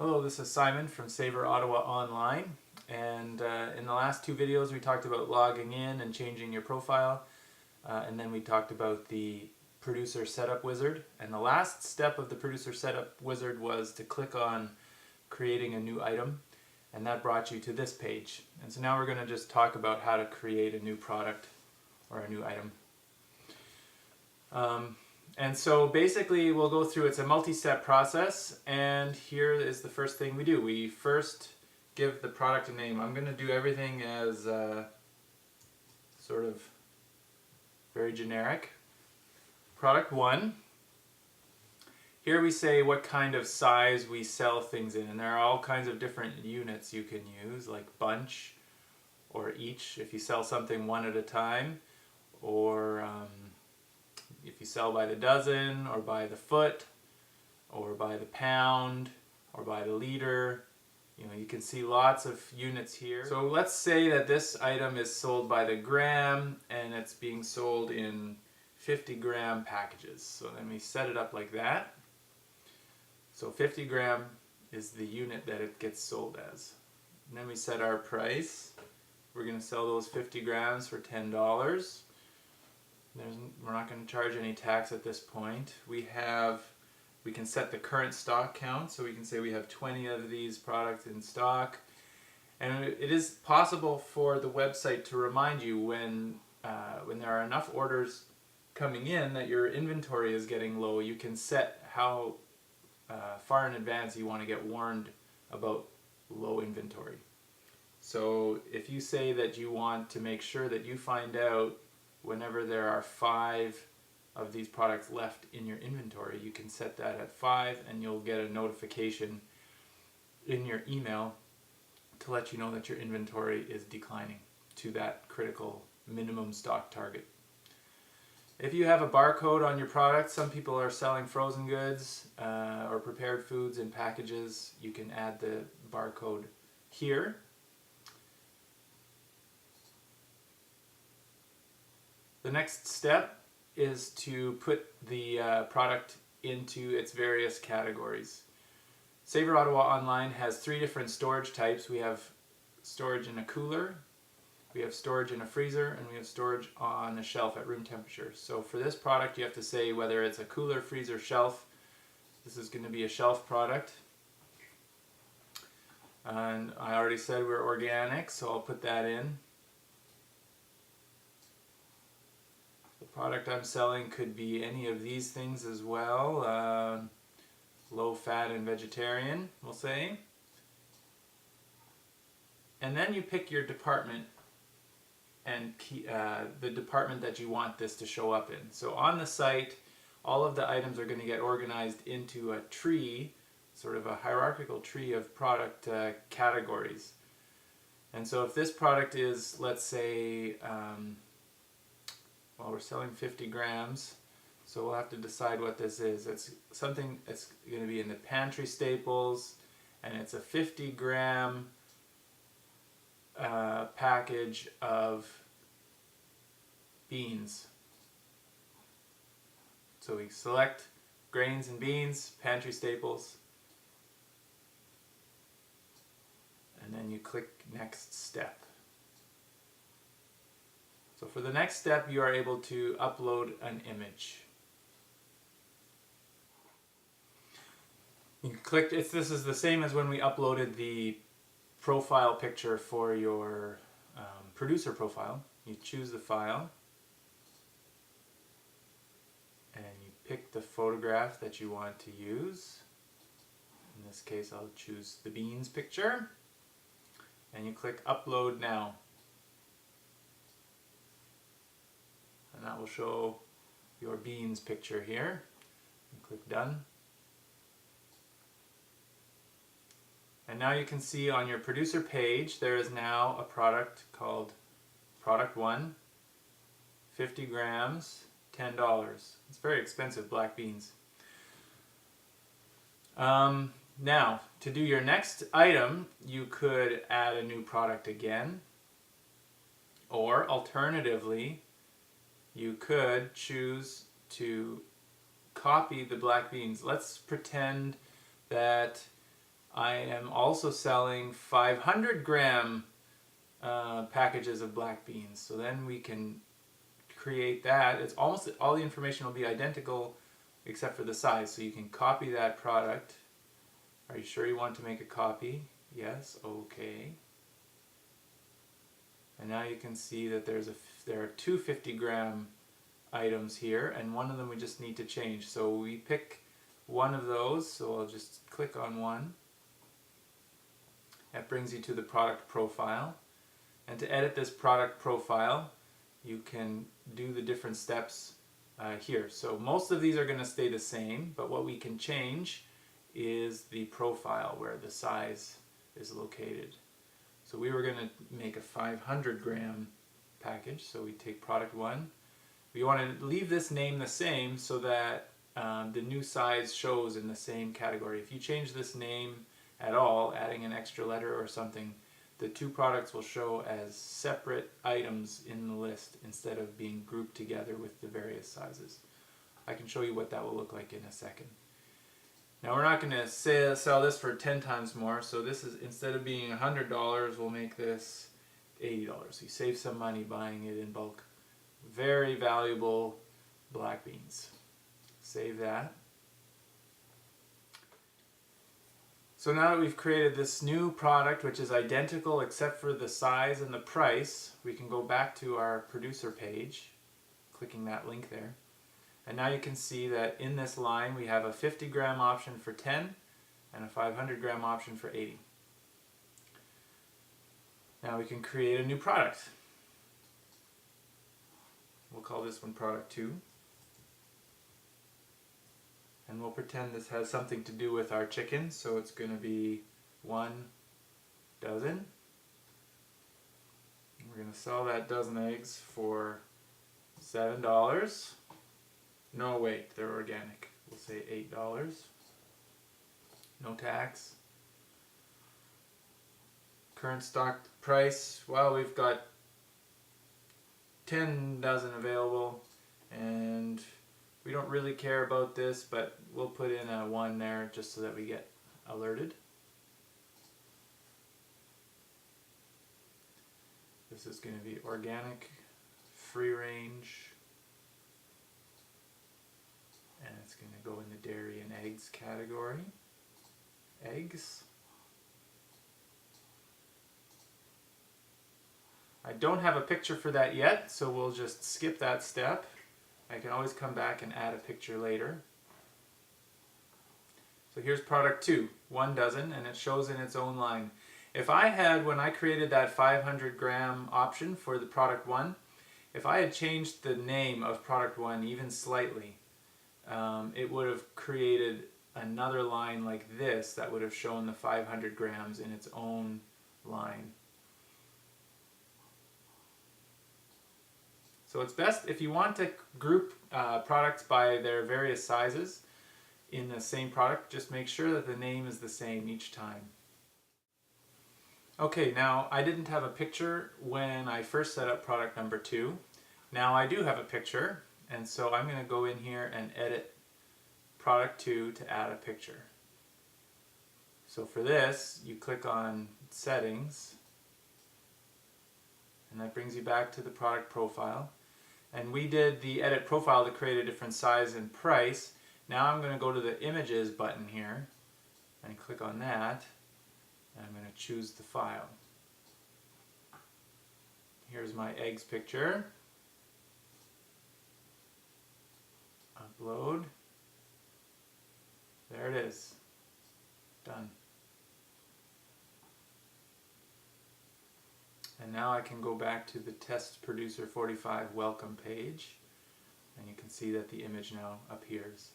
Hello, this is Simon from Savour Ottawa Online, and in the last two videos we talked about logging in and changing your profile, and then we talked about the producer setup wizard, and the last step of the producer setup wizard was to click on creating a new item, and that brought you to this page. And so now we're going to just talk about how to create a new product or a new item. And so basically we'll go through, it's a multi-step process, and here is the first thing we do. We first give the product a name. I'm going to do everything as sort of very generic. Product 1. Here we say what kind of size we sell things in, and there are all kinds of different units you can use, like bunch or each if you sell something one at a time, or if you sell by the dozen, or by the foot, or by the pound, or by the liter. You can see lots of units here. So let's say that this item is sold by the gram, and it's being sold in 50-gram packages. So then we set it up like that. So 50 gram is the unit that it gets sold as. And then we set our price. We're going to sell those 50 grams for $10. We're not going to charge any tax at this point. We can set the current stock count, so we can say we have 20 of these products in stock. And it is possible for the website to remind you when there are enough orders coming in that your inventory is getting low. You can set how far in advance you want to get warned about low inventory. So if you say that you want to make sure that you find out whenever there are 5 of these products left in your inventory, you can set that at 5, and you'll get a notification in your email to let you know that your inventory is declining to that critical minimum stock target. If you have a barcode on your product, some people are selling frozen goods or prepared foods in packages, you can add the barcode here. The next step is to put the product into its various categories. Savour Ottawa Online has 3 different storage types. We have storage in a cooler, we have storage in a freezer, and we have storage on a shelf at room temperature. So for this product you have to say whether it's a cooler, freezer, shelf. This is going to be a shelf product. And I already said we're organic, so I'll put that in. The product I'm selling could be any of these things as well. Low fat and vegetarian, we'll say. And then you pick your department and the department that you want this to show up in. So on the site, all of the items are going to get organized into a tree, sort of a hierarchical tree of product categories. And so if this product is, let's say, well, we're selling 50 grams, so we'll have to decide what this is. It's something that's going to be in the pantry staples, and it's a 50-gram package of beans. So we select grains and beans, pantry staples, and then you click next step. So for the next step, you are able to upload an image. You click, this is the same as when we uploaded the profile picture for your producer profile. You choose the file, and you pick the photograph that you want to use. In this case, I'll choose the beans picture, and you click Upload Now. And that will show your beans picture here. And click Done. And now you can see on your producer page there is now a product called Product 1, 50 grams, $10. It's very expensive, black beans. Now, to do your next item, you could add a new product again, or alternatively, you could choose to copy the black beans. Let's pretend that I am also selling 500 gram packages of black beans. So then we can create that. It's almost all the information will be identical except for the size. So you can copy that product. Are you sure you want to make a copy? Yes, okay. And now you can see that there are two 50 gram items here, and one of them we just need to change. So we pick one of those, so I'll just click on one. That brings you to the product profile. And to edit this product profile, you can do the different steps here. So most of these are going to stay the same, but what we can change is the profile where the size is located. So we were going to make a 500 gram package, so we take product 1. We want to leave this name the same so that the new size shows in the same category. If you change this name at all, adding an extra letter or something, the two products will show as separate items in the list instead of being grouped together with the various sizes. I can show you what that will look like in a second. Now we're not going to sell this for 10 times more, so this is, instead of being $100, we'll make this $80. You save some money buying it in bulk. Very valuable black beans. Save that. So now that we've created this new product, which is identical except for the size and the price, we can go back to our producer page, clicking that link there. And now you can see that in this line we have a 50 gram option for 10 and a 500 gram option for 80. Now we can create a new product. We'll call this one product 2. And we'll pretend this has something to do with our chicken, so it's going to be 1 dozen. We're going to sell that dozen eggs for $7. No, wait, they're organic. We'll say $8. No tax. Current stock price, well, we've got 10 dozen available, and we don't really care about this, but we'll put in a 1 there just so that we get alerted. This is going to be organic, free range, and it's going to go in the dairy and eggs category. Eggs. I don't have a picture for that yet, so we'll just skip that step. I can always come back and add a picture later. So here's product 2, 1 dozen, and it shows in its own line. If I had, when I created that 500 gram option for the product 1, if I had changed the name of product 1 even slightly, it would have created another line like this that would have shown the 500 grams in its own line. So it's best if you want to group products by their various sizes in the same product, just make sure that the name is the same each time. Okay, now I didn't have a picture when I first set up product number 2. Now I do have a picture, and so I'm going to go in here and edit product 2 to add a picture. So for this, you click on settings, and that brings you back to the product profile. And we did the edit profile to create a different size and price. Now I'm going to go to the images button here and click on that, and I'm going to choose the file. Here's my eggs picture. Upload. There it is. Done. And now I can go back to the Test Producer 45 welcome page, and you can see that the image now appears.